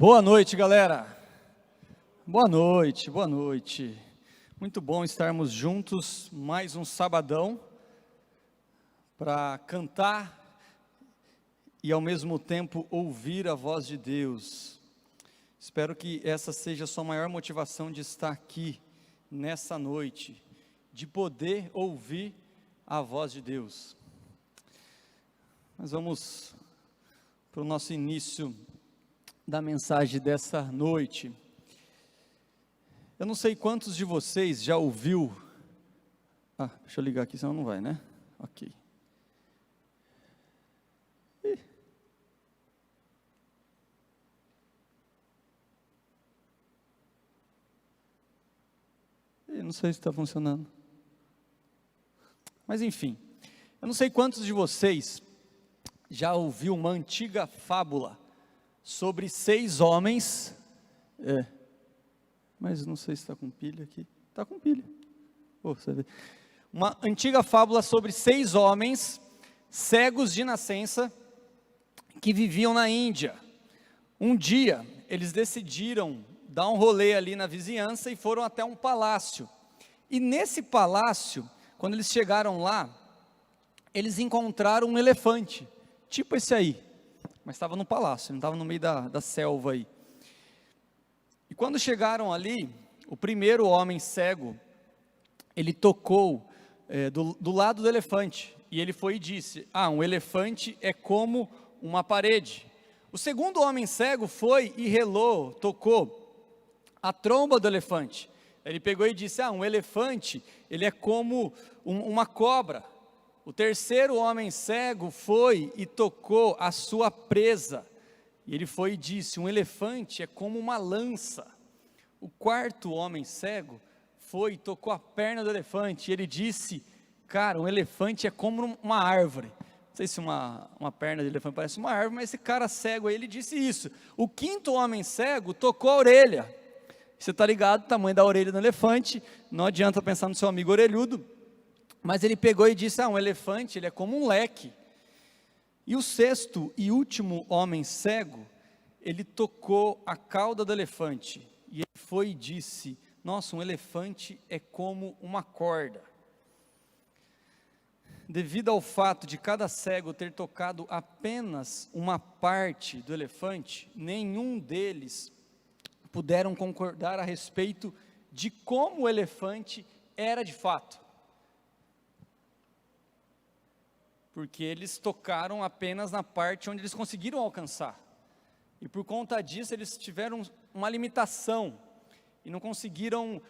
Boa noite, galera. Boa noite, boa noite. Muito bom estarmos juntos mais um sabadão para cantar e ao mesmo tempo ouvir a voz de Deus. Espero que essa seja a sua maior motivação de estar aqui nessa noite, de poder ouvir a voz de Deus. Mas vamos para o nosso início da mensagem dessa noite. Eu não sei quantos de vocês já ouviu. Deixa eu ligar aqui, senão não vai, né? Ok. Não sei se está funcionando. Mas enfim, eu não sei quantos de vocês já ouviu uma antiga fábula sobre 6 homens, mas não sei se está com pilha aqui, está com pilha, você vê. Uma antiga fábula sobre 6 homens, cegos de nascença, que viviam na Índia. Um dia, eles decidiram dar um rolê ali na vizinhança e foram até um palácio, e nesse palácio, quando eles chegaram lá, eles encontraram um elefante, tipo esse aí, mas estava no palácio, não estava no meio da selva aí. E quando chegaram ali, o primeiro homem cego, ele tocou do lado do elefante, e ele foi e disse: um elefante é como uma parede. O segundo homem cego foi e tocou a tromba do elefante. Ele pegou e disse: um elefante, ele é como uma cobra. O terceiro homem cego foi e tocou a sua presa, e ele foi e disse: um elefante é como uma lança. O quarto homem cego foi e tocou a perna do elefante, e ele disse: cara, um elefante é como uma árvore. Não sei se uma perna de elefante parece uma árvore, mas esse cara cego aí, ele disse isso. O quinto homem cego tocou a orelha. Você está ligado, o tamanho da orelha do elefante, não adianta pensar no seu amigo orelhudo. Mas ele pegou e disse: um elefante, ele é como um leque. E o sexto e último homem cego, ele tocou a cauda do elefante, e ele foi e disse: nossa, um elefante é como uma corda. Devido ao fato de cada cego ter tocado apenas uma parte do elefante, nenhum deles puderam concordar a respeito de como o elefante era de fato. Porque eles tocaram apenas na parte onde eles conseguiram alcançar, e por conta disso eles tiveram uma limitação, e não conseguiram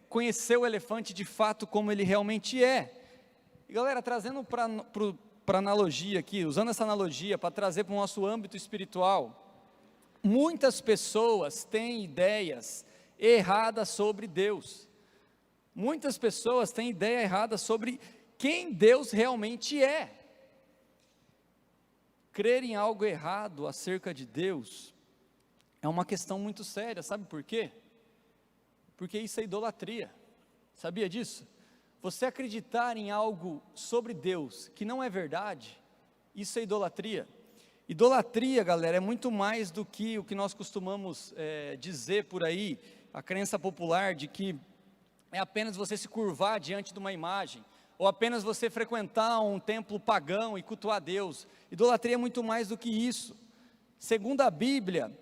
conhecer o elefante de fato como ele realmente é. E galera, trazendo para analogia aqui, usando essa analogia para trazer para o nosso âmbito espiritual, muitas pessoas têm ideias erradas sobre Deus, muitas pessoas têm ideia errada sobre quem Deus realmente é. Crer em algo errado acerca de Deus é uma questão muito séria, sabe por quê? Porque isso é idolatria, sabia disso? Você acreditar em algo sobre Deus que não é verdade, isso é idolatria. Idolatria, galera, é muito mais do que o que nós costumamos dizer por aí, a crença popular de que é apenas você se curvar diante de uma imagem, ou apenas você frequentar um templo pagão e cultuar Deus. Idolatria é muito mais do que isso. Segundo a Bíblia,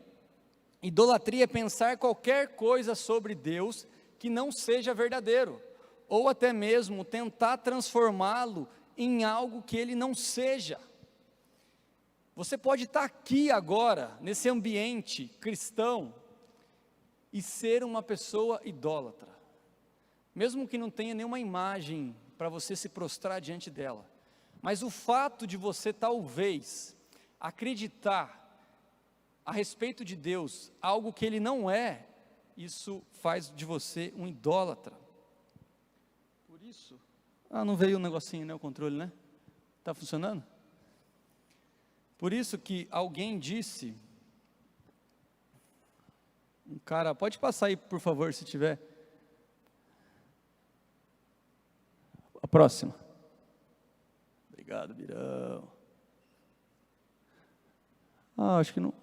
idolatria é pensar qualquer coisa sobre Deus que não seja verdadeiro, ou até mesmo tentar transformá-lo em algo que ele não seja. Você pode estar aqui agora, nesse ambiente cristão, e ser uma pessoa idólatra, mesmo que não tenha nenhuma imagem para você se prostrar diante dela, mas o fato de você talvez acreditar a respeito de Deus algo que Ele não é, isso faz de você um idólatra. Por isso, não veio um negocinho, né, o controle, né? Está funcionando? Por isso que alguém disse, um cara, pode passar aí por favor se tiver. A próxima. Obrigado, Birão. Acho que não.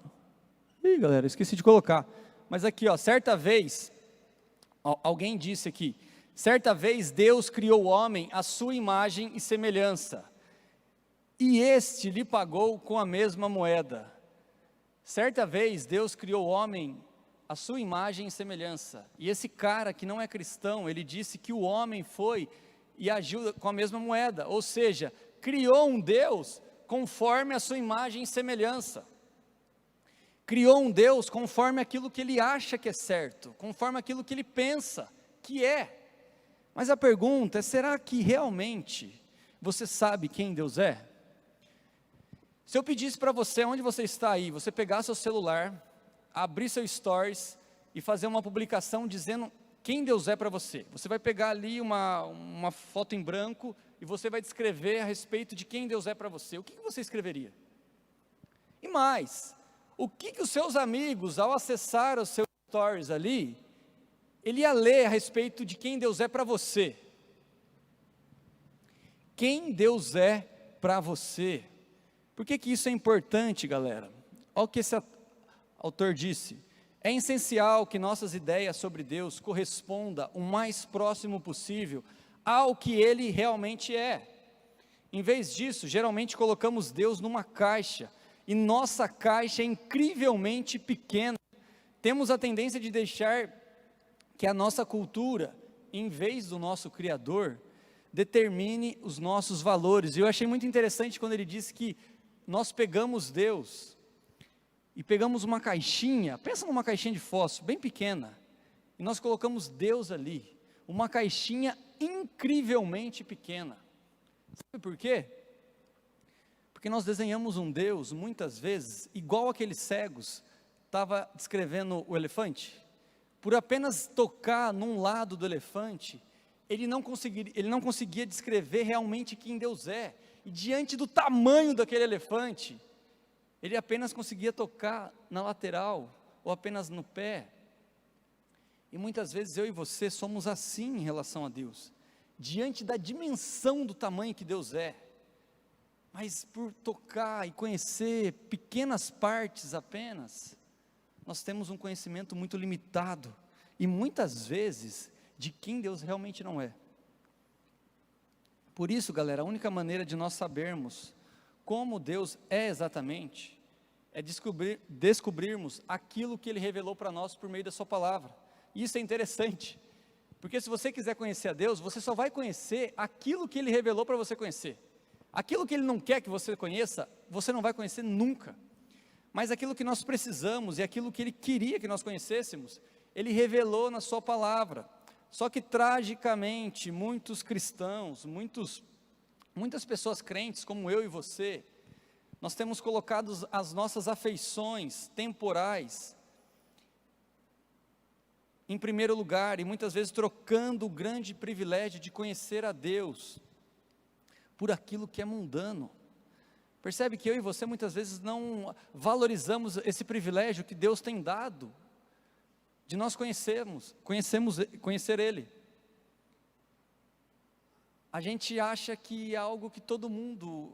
Ih, galera, esqueci de colocar. Mas aqui, ó, certa vez, alguém disse aqui, certa vez Deus criou o homem à sua imagem e semelhança, e este lhe pagou com a mesma moeda. Certa vez Deus criou o homem à sua imagem e semelhança, e esse cara que não é cristão, ele disse que o homem foi e agiu com a mesma moeda, ou seja, criou um Deus conforme a sua imagem e semelhança. Criou um Deus conforme aquilo que ele acha que é certo, conforme aquilo que ele pensa que é. Mas a pergunta é, será que realmente você sabe quem Deus é? Se eu pedisse para você, onde você está aí, você pegar seu celular, abrir seu stories e fazer uma publicação dizendo quem Deus é para você. Você vai pegar ali uma foto em branco e você vai descrever a respeito de quem Deus é para você. O que você escreveria? E mais, o que os seus amigos, ao acessar os seus stories ali, ele ia ler a respeito de quem Deus é para você? Quem Deus é para você? Por que isso é importante, galera? Olha o que esse autor disse. É essencial que nossas ideias sobre Deus correspondam o mais próximo possível ao que Ele realmente é. Em vez disso, geralmente colocamos Deus numa caixa, e nossa caixa é incrivelmente pequena. Temos a tendência de deixar que a nossa cultura, em vez do nosso Criador, determine os nossos valores. E eu achei muito interessante quando ele disse que nós pegamos Deus e pegamos uma caixinha, pensa numa caixinha de fósforo, bem pequena, e nós colocamos Deus ali, uma caixinha incrivelmente pequena. Sabe por quê? Porque nós desenhamos um Deus, muitas vezes, igual aqueles cegos, estava descrevendo o elefante, por apenas tocar num lado do elefante, ele não conseguia descrever realmente quem Deus é, e diante do tamanho daquele elefante, ele apenas conseguia tocar na lateral, ou apenas no pé. E muitas vezes eu e você somos assim em relação a Deus, diante da dimensão do tamanho que Deus é, mas por tocar e conhecer pequenas partes apenas, nós temos um conhecimento muito limitado, e muitas vezes, de quem Deus realmente não é. Por isso, galera, a única maneira de nós sabermos como Deus é exatamente, é descobrirmos aquilo que Ele revelou para nós por meio da sua palavra. E isso é interessante, porque se você quiser conhecer a Deus, você só vai conhecer aquilo que Ele revelou para você conhecer. Aquilo que Ele não quer que você conheça, você não vai conhecer nunca. Mas aquilo que nós precisamos e aquilo que Ele queria que nós conhecêssemos, Ele revelou na sua palavra. Só que tragicamente, muitos cristãos, muitas pessoas crentes como eu e você, nós temos colocado as nossas afeições temporais em primeiro lugar, e muitas vezes trocando o grande privilégio de conhecer a Deus por aquilo que é mundano. Percebe que eu e você muitas vezes não valorizamos esse privilégio que Deus tem dado, de nós conhecer Ele. A gente acha que é algo que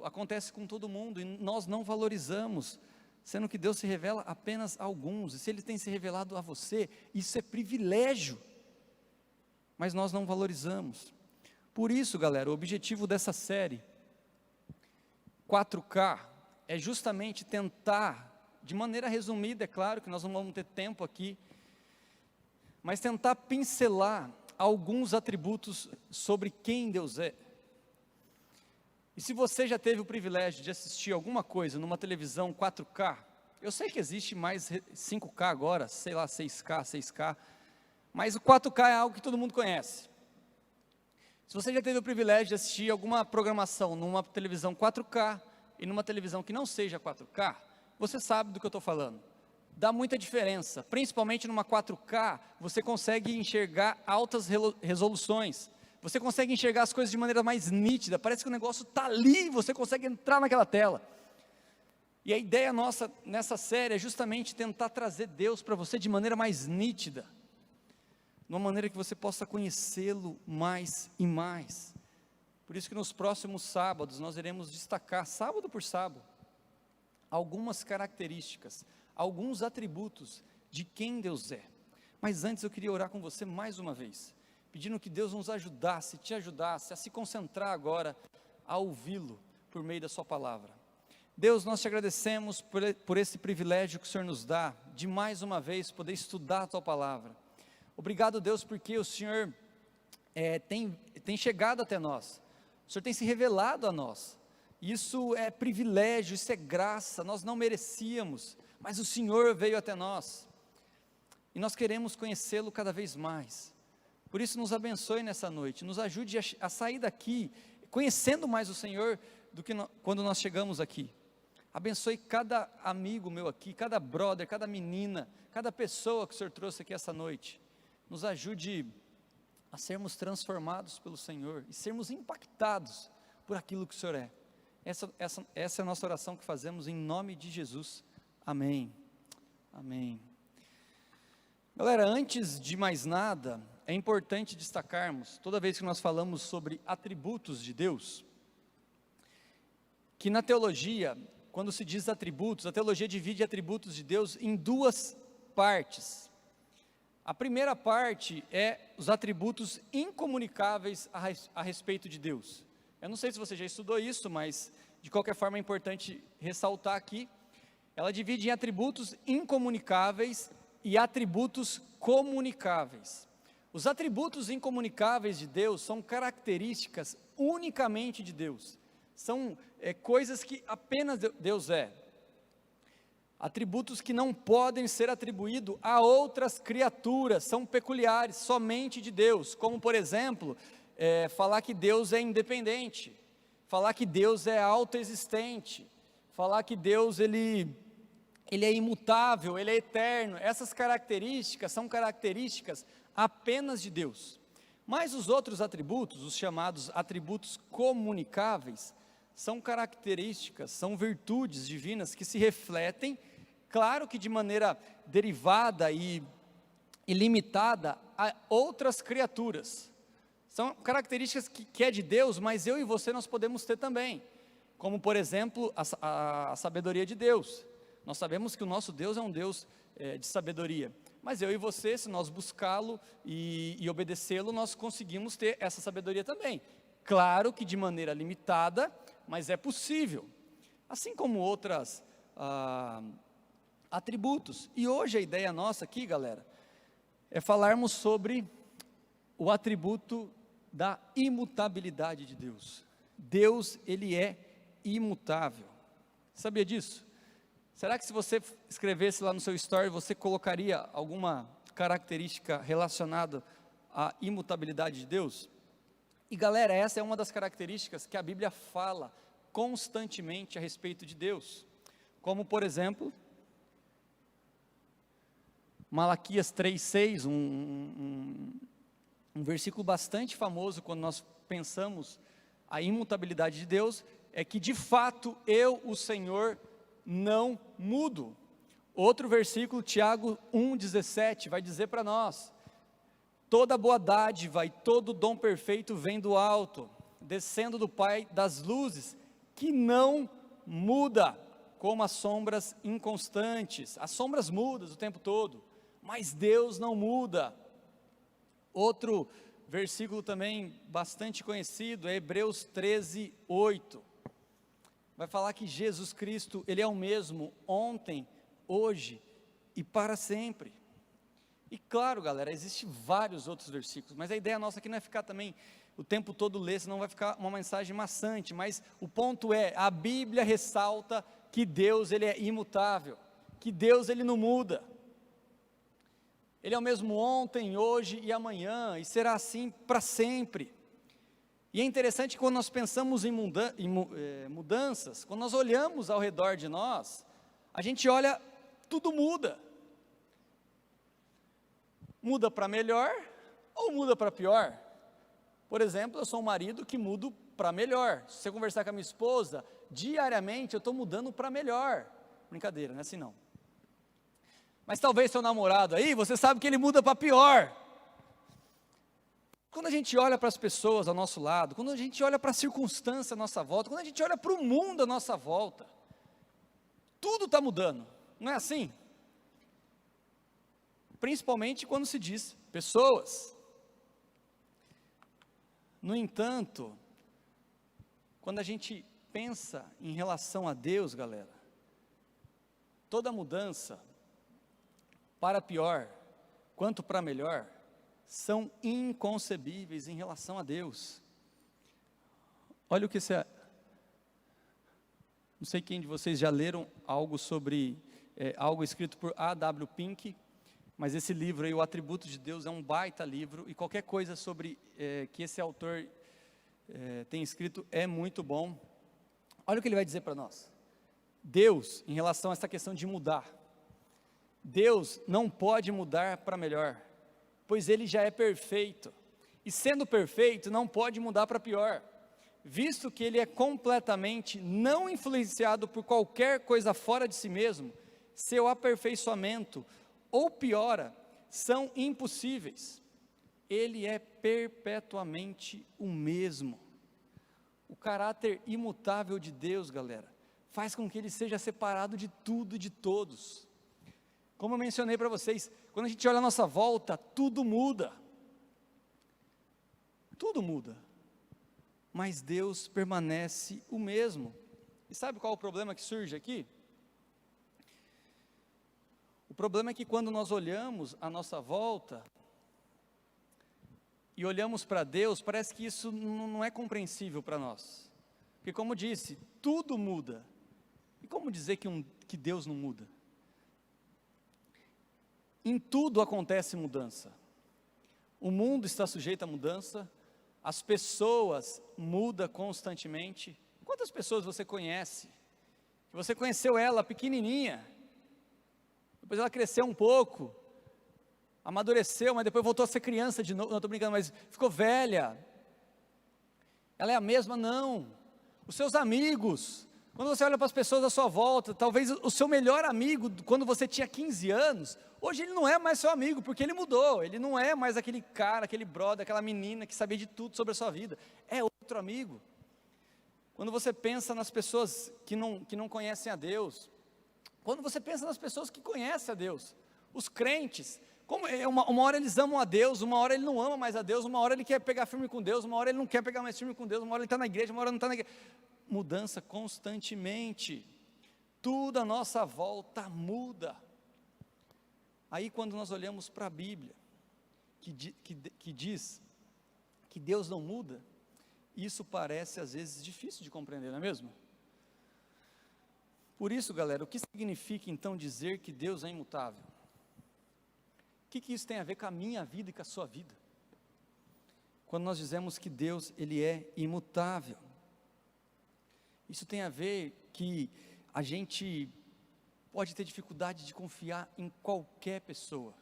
acontece com todo mundo, e nós não valorizamos, sendo que Deus se revela apenas a alguns, e se Ele tem se revelado a você, isso é privilégio, mas nós não valorizamos. Por isso, galera, o objetivo dessa série, 4K, é justamente tentar, de maneira resumida, é claro que nós não vamos ter tempo aqui, mas tentar pincelar alguns atributos sobre quem Deus é. E se você já teve o privilégio de assistir alguma coisa numa televisão 4K, eu sei que existe mais 5K agora, sei lá, 6K, mas o 4K é algo que todo mundo conhece. Se você já teve o privilégio de assistir alguma programação numa televisão 4K e numa televisão que não seja 4K, você sabe do que eu estou falando. Dá muita diferença, principalmente numa 4K, você consegue enxergar altas resoluções, você consegue enxergar as coisas de maneira mais nítida, parece que o negócio está ali, você consegue entrar naquela tela. E a ideia nossa nessa série é justamente tentar trazer Deus para você de maneira mais nítida, de uma maneira que você possa conhecê-lo mais e mais. Por isso que nos próximos sábados nós iremos destacar, sábado por sábado, algumas características, alguns atributos de quem Deus é. Mas antes eu queria orar com você mais uma vez, pedindo que Deus nos ajudasse, te ajudasse a se concentrar agora, a ouvi-lo por meio da sua palavra. Deus, nós te agradecemos por esse privilégio que o Senhor nos dá, de mais uma vez poder estudar a tua palavra. Obrigado, Deus, porque o Senhor tem chegado até nós, o Senhor tem se revelado a nós. Isso é privilégio, isso é graça, nós não merecíamos, mas o Senhor veio até nós, e nós queremos conhecê-lo cada vez mais. Por isso nos abençoe nessa noite, nos ajude a sair daqui, conhecendo mais o Senhor, do que quando nós chegamos aqui. Abençoe cada amigo meu aqui, cada brother, cada menina, cada pessoa que o Senhor trouxe aqui essa noite. Nos ajude a sermos transformados pelo Senhor, e sermos impactados por aquilo que o Senhor é. Essa é a nossa oração que fazemos em nome de Jesus, amém, amém. Galera, antes de mais nada, é importante destacarmos, toda vez que nós falamos sobre atributos de Deus, que na teologia, quando se diz atributos, a teologia divide atributos de Deus em duas partes. A primeira parte é os atributos incomunicáveis a respeito de Deus. Eu não sei se você já estudou isso, mas de qualquer forma é importante ressaltar aqui. Ela divide em atributos incomunicáveis e atributos comunicáveis. Os atributos incomunicáveis de Deus são características unicamente de Deus. São coisas que apenas Deus é. Atributos que não podem ser atribuídos a outras criaturas, são peculiares, somente de Deus. Como, por exemplo, falar que Deus é independente, falar que Deus é autoexistente, falar que Deus ele é imutável, Ele é eterno. Essas características são características apenas de Deus. Mas os outros atributos, os chamados atributos comunicáveis, são características, são virtudes divinas que se refletem, claro que de maneira derivada e ilimitada, a outras criaturas. São características que é de Deus, mas eu e você nós podemos ter também, como por exemplo a sabedoria de Deus. Nós sabemos que o nosso Deus é um Deus de sabedoria, mas eu e você, se nós buscá-lo e obedecê-lo, nós conseguimos ter essa sabedoria também. Claro que de maneira limitada, mas é possível, assim como outras atributos. E hoje a ideia nossa aqui, galera, é falarmos sobre o atributo da imutabilidade de Deus. Deus, Ele é imutável. Sabia disso? Será que se você escrevesse lá no seu story, você colocaria alguma característica relacionada à imutabilidade de Deus? E galera, essa é uma das características que a Bíblia fala constantemente a respeito de Deus. Como por exemplo, Malaquias 3,6, um versículo bastante famoso quando nós pensamos a imutabilidade de Deus, é que de fato eu, o Senhor, não mudo. Outro versículo, Tiago 1,17, vai dizer para nós: toda boa dádiva e todo dom perfeito vem do alto, descendo do Pai das luzes, que não muda, como as sombras inconstantes. As sombras mudam o tempo todo, mas Deus não muda. Outro versículo também bastante conhecido é Hebreus 13:8. Vai falar que Jesus Cristo, Ele é o mesmo ontem, hoje e para sempre. E claro, galera, existem vários outros versículos, mas a ideia nossa aqui não é ficar também o tempo todo ler, senão vai ficar uma mensagem maçante. Mas o ponto é, a Bíblia ressalta que Deus, Ele é imutável, que Deus, Ele não muda. Ele é o mesmo ontem, hoje e amanhã, e será assim para sempre. E é interessante que quando nós pensamos em mudanças, quando nós olhamos ao redor de nós, a gente olha, tudo muda. Muda para melhor ou muda para pior? Por exemplo, eu sou um marido que mudo para melhor. Se você conversar com a minha esposa, diariamente eu estou mudando para melhor. Brincadeira, não é assim não. Mas talvez seu namorado aí, você sabe que ele muda para pior. Quando a gente olha para as pessoas ao nosso lado, quando a gente olha para a circunstância à nossa volta, quando a gente olha para o mundo à nossa volta, tudo está mudando, não é assim? principalmente quando se diz pessoas. No entanto, quando a gente pensa em relação a Deus, galera, toda mudança, para pior, quanto para melhor, são inconcebíveis em relação a Deus. Olha o que você... Não sei quem de vocês já leram algo sobre, algo escrito por A.W. Pink, mas esse livro aí, O Atributo de Deus, é um baita livro, e qualquer coisa sobre que esse autor tem escrito é muito bom. Olha o que ele vai dizer para nós. Deus, em relação a essa questão de mudar, Deus não pode mudar para melhor, pois Ele já é perfeito, e sendo perfeito, não pode mudar para pior, visto que Ele é completamente não influenciado por qualquer coisa fora de si mesmo. Seu aperfeiçoamento ou piora são impossíveis. Ele é perpetuamente o mesmo. O caráter imutável de Deus, galera, faz com que Ele seja separado de tudo e de todos. Como eu mencionei para vocês, quando a gente olha a nossa volta, tudo muda. Tudo muda. Mas Deus permanece o mesmo. E sabe qual é o problema que surge aqui? O problema é que quando nós olhamos a nossa volta e olhamos para Deus, parece que isso não é compreensível para nós. Porque como disse, tudo muda. E como dizer que Deus não muda? Em tudo acontece mudança. O mundo está sujeito a mudança, as pessoas mudam constantemente. Quantas pessoas você conhece? Você conheceu ela pequenininha, depois ela cresceu um pouco, amadureceu, mas depois voltou a ser criança de novo. Não, estou brincando, mas ficou velha. Ela é a mesma? Não. Os seus amigos, quando você olha para as pessoas à sua volta, talvez o seu melhor amigo, quando você tinha 15 anos, hoje ele não é mais seu amigo, porque ele mudou. Ele não é mais aquele cara, aquele brother, aquela menina que sabia de tudo sobre a sua vida. É outro amigo. Quando você pensa nas pessoas que não conhecem a Deus, quando você pensa nas pessoas que conhecem a Deus, os crentes, como uma hora eles amam a Deus, uma hora ele não ama mais a Deus, uma hora ele quer pegar firme com Deus, uma hora ele não quer pegar mais firme com Deus, uma hora ele está na igreja, uma hora não está na igreja. Mudança constantemente, tudo à nossa volta muda. Aí quando nós olhamos para a Bíblia, que diz que Deus não muda, isso parece às vezes difícil de compreender, não é mesmo? Por isso, galera, o que significa então dizer que Deus é imutável? O que isso tem a ver com a minha vida e com a sua vida? Quando nós dizemos que Deus, Ele é imutável, isso tem a ver que a gente pode ter dificuldade de confiar em qualquer pessoa,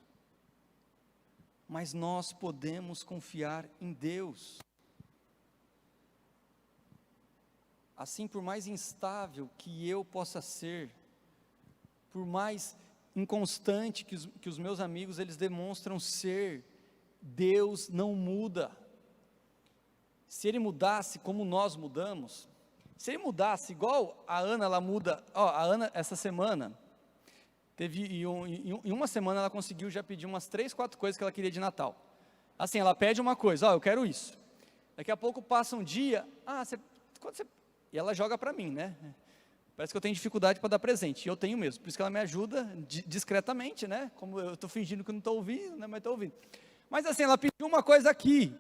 mas nós podemos confiar em Deus. Assim, por mais instável que eu possa ser, por mais inconstante que os meus amigos eles demonstram ser, Deus não muda. Se Ele mudasse como nós mudamos, se Ele mudasse igual a Ana, ela muda, a Ana essa semana, em uma semana ela conseguiu já pedir umas 3, 4 coisas que ela queria de Natal. Assim, ela pede uma coisa, eu quero isso. Daqui a pouco passa um dia, e ela joga para mim, né? Parece que eu tenho dificuldade para dar presente, e eu tenho mesmo, por isso que ela me ajuda discretamente, né? Como eu estou fingindo que não estou ouvindo, né? Mas estou ouvindo. Mas assim, ela pediu uma coisa aqui,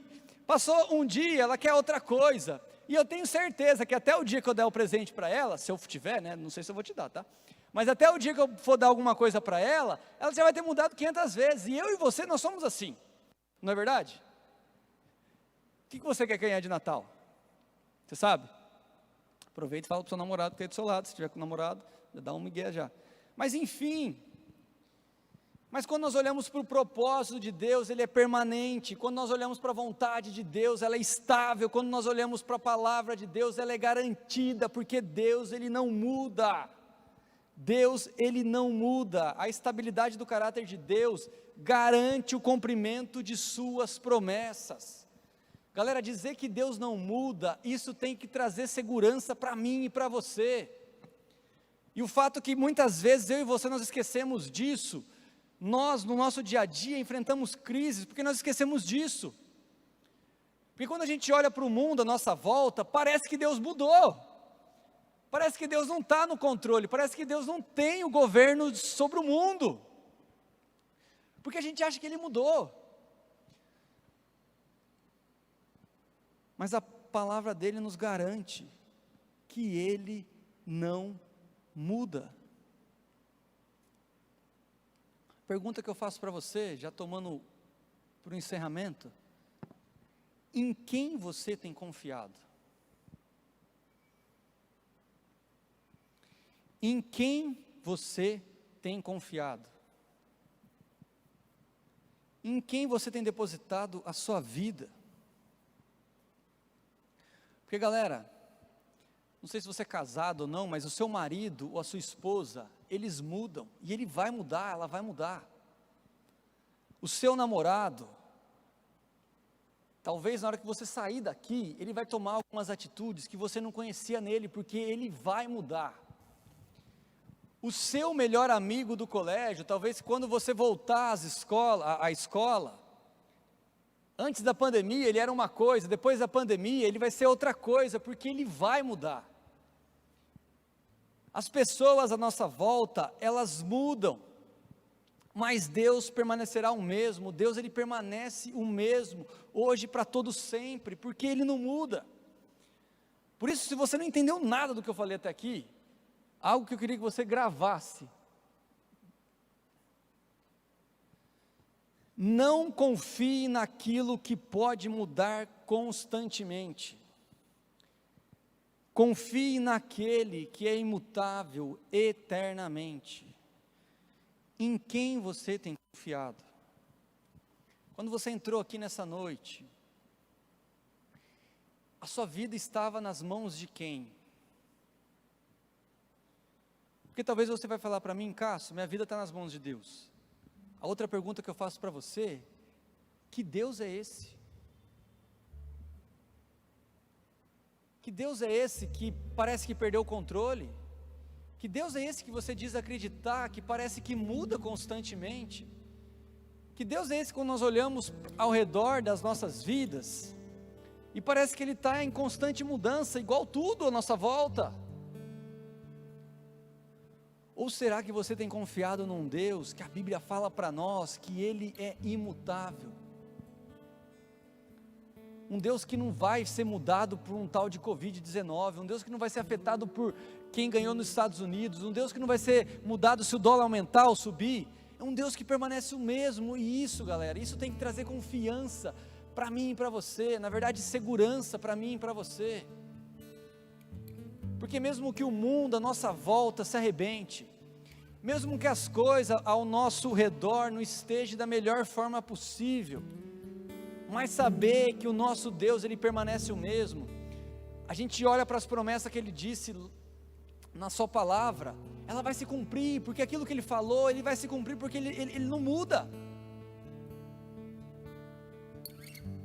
passou um dia, ela quer outra coisa, e eu tenho certeza que até o dia que eu der o presente para ela, se eu tiver, né? Não sei se eu vou te dar, tá? Mas até o dia que eu for dar alguma coisa para ela já vai ter mudado 500 vezes, e eu e você, nós somos assim, não é verdade? O que você quer ganhar de Natal? Você sabe? Aproveita e fala para o seu namorado que está aí do seu lado. Se tiver com o namorado, já dá um migué já. Mas enfim, mas quando nós olhamos para o propósito de Deus, ele é permanente. Quando nós olhamos para a vontade de Deus, ela é estável. Quando nós olhamos para a palavra de Deus, ela é garantida, porque Deus, ele não muda. Deus, ele não muda. A estabilidade do caráter de Deus garante o cumprimento de suas promessas. Galera, dizer que Deus não muda, isso tem que trazer segurança para mim e para você. E o fato que muitas vezes eu e você nós esquecemos disso, Nós, no nosso dia a dia, enfrentamos crises porque nós esquecemos disso. Porque quando a gente olha para o mundo à nossa volta, parece que Deus mudou. Parece que Deus não está no controle, parece que Deus não tem o governo sobre o mundo. Porque a gente acha que Ele mudou. Mas a palavra dele nos garante que Ele não muda. Pergunta que eu faço para você, já tomando para o encerramento: em quem você tem confiado? Em quem você tem confiado? Em quem você tem depositado a sua vida? Porque, galera, não sei se você é casado ou não, mas o seu marido ou a sua esposa, eles mudam, e ele vai mudar, ela vai mudar. O seu namorado, talvez na hora que você sair daqui, ele vai tomar algumas atitudes que você não conhecia nele, porque ele vai mudar. O seu melhor amigo do colégio, talvez quando você voltar à escola, antes da pandemia ele era uma coisa, depois da pandemia ele vai ser outra coisa, porque ele vai mudar. As pessoas à nossa volta, elas mudam, mas Deus permanecerá o mesmo. Deus, Ele permanece o mesmo, hoje para todo sempre, porque Ele não muda. Por isso, se você não entendeu nada do que eu falei até aqui, algo que eu queria que você gravasse: não confie naquilo que pode mudar constantemente. Confie naquele que é imutável eternamente. Em quem você tem confiado? Quando você entrou aqui nessa noite, a sua vida estava nas mãos de quem? Porque talvez você vai falar para mim: Cássio, minha vida está nas mãos de Deus. A outra pergunta que eu faço para você: que Deus é esse? Que Deus é esse que parece que perdeu o controle? Que Deus é esse que você diz acreditar, que parece que muda constantemente? Que Deus é esse quando nós olhamos ao redor das nossas vidas, e parece que Ele está em constante mudança, igual tudo à nossa volta? Ou será que você tem confiado num Deus que a Bíblia fala para nós que Ele é imutável? Um Deus que não vai ser mudado por um tal de Covid-19, um Deus que não vai ser afetado por quem ganhou nos Estados Unidos, um Deus que não vai ser mudado se o dólar aumentar ou subir. É um Deus que permanece o mesmo. E isso, galera, isso tem que trazer confiança para mim e para você, na verdade segurança para mim e para você. Porque mesmo que o mundo à nossa volta se arrebente, mesmo que as coisas ao nosso redor não estejam da melhor forma possível, mas saber que o nosso Deus, Ele permanece o mesmo. A gente olha para as promessas que Ele disse na sua palavra, ela vai se cumprir, porque aquilo que Ele falou, Ele vai se cumprir, porque Ele não muda.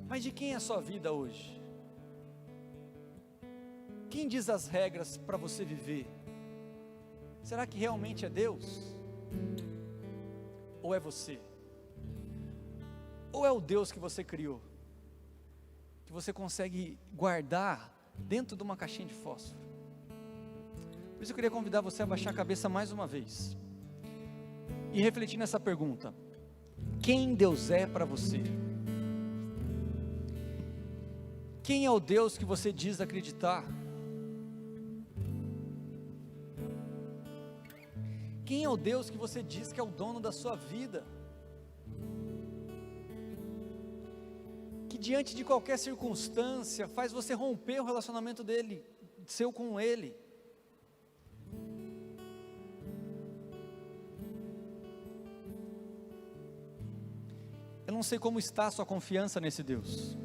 Mas de quem é a sua vida hoje? Quem diz as regras para você viver? Será que realmente é Deus? Ou é você? Ou é o Deus que você criou, que você consegue guardar dentro de uma caixinha de fósforo? Por isso eu queria convidar você a baixar a cabeça mais uma vez e refletir nessa pergunta: quem Deus é para você? Quem é o Deus que você diz acreditar? Quem é o Deus que você diz que é o dono da sua vida? Que diante de qualquer circunstância faz você romper o relacionamento seu com Ele. Eu não sei como está a sua confiança nesse Deus.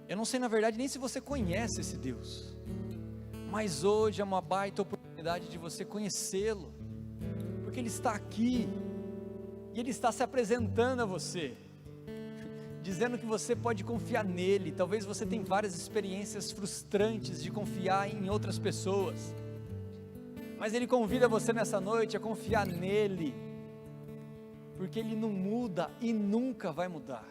Eu não sei, na verdade, nem se você conhece esse Deus. Mas hoje é uma baita oportunidade de você conhecê-lo, porque Ele está aqui, e Ele está se apresentando a você, dizendo que você pode confiar nele. Talvez você tenha várias experiências frustrantes de confiar em outras pessoas, mas Ele convida você nessa noite a confiar nele, porque Ele não muda e nunca vai mudar.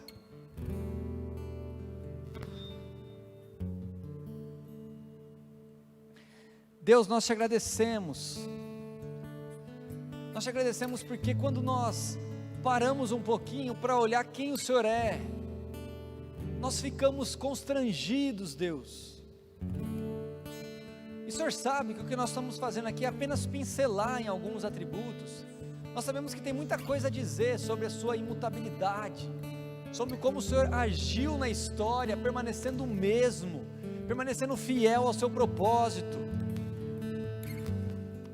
Deus, nós te agradecemos. Nós te agradecemos porque quando nós paramos um pouquinho para olhar quem o Senhor é, nós ficamos constrangidos, Deus. E o Senhor sabe que o que nós estamos fazendo aqui é apenas pincelar em alguns atributos. Nós sabemos que tem muita coisa a dizer sobre a sua imutabilidade, sobre como o Senhor agiu na história, permanecendo o mesmo, permanecendo fiel ao seu propósito.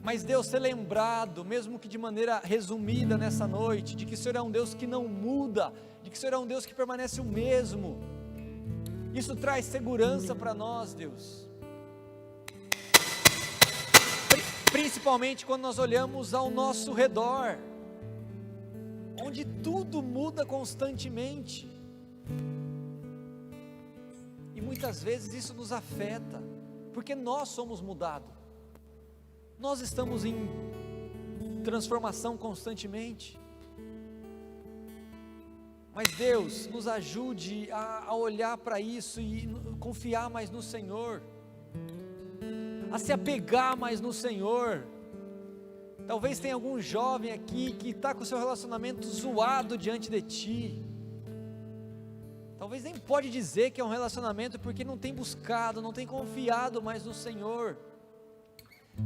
Mas Deus, ser lembrado, mesmo que de maneira resumida nessa noite, de que o Senhor é um Deus que não muda, de que o Senhor é um Deus que permanece o mesmo, isso traz segurança para nós, Deus. Principalmente quando nós olhamos ao nosso redor, onde tudo muda constantemente, e muitas vezes isso nos afeta, porque nós somos mudados, nós estamos em transformação constantemente, mas Deus, nos ajude a olhar para isso e confiar mais no Senhor, a se apegar mais no Senhor. Talvez tenha algum jovem aqui que está com o seu relacionamento zoado diante de Ti, talvez nem pode dizer que é um relacionamento porque não tem buscado, não tem confiado mais no Senhor,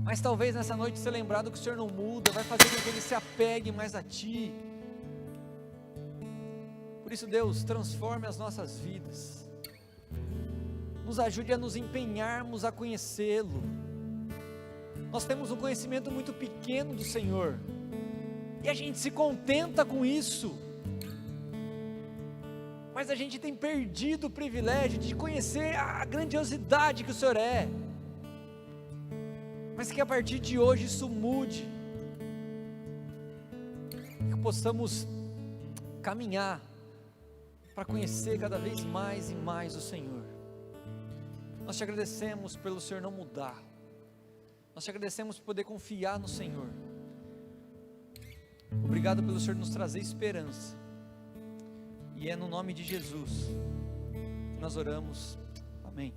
mas talvez nessa noite ser lembrado que o Senhor não muda, vai fazer com que ele se apegue mais a Ti. Por isso, Deus, transforme as nossas vidas, nos ajude a nos empenharmos a conhecê-lo. Nós temos um conhecimento muito pequeno do Senhor, e a gente se contenta com isso, mas a gente tem perdido o privilégio de conhecer a grandiosidade que o Senhor é, mas que a partir de hoje isso mude, que possamos caminhar para conhecer cada vez mais e mais o Senhor. Nós te agradecemos pelo Senhor não mudar, nós te agradecemos por poder confiar no Senhor. Obrigado pelo Senhor nos trazer esperança, e é no nome de Jesus que nós oramos, amém.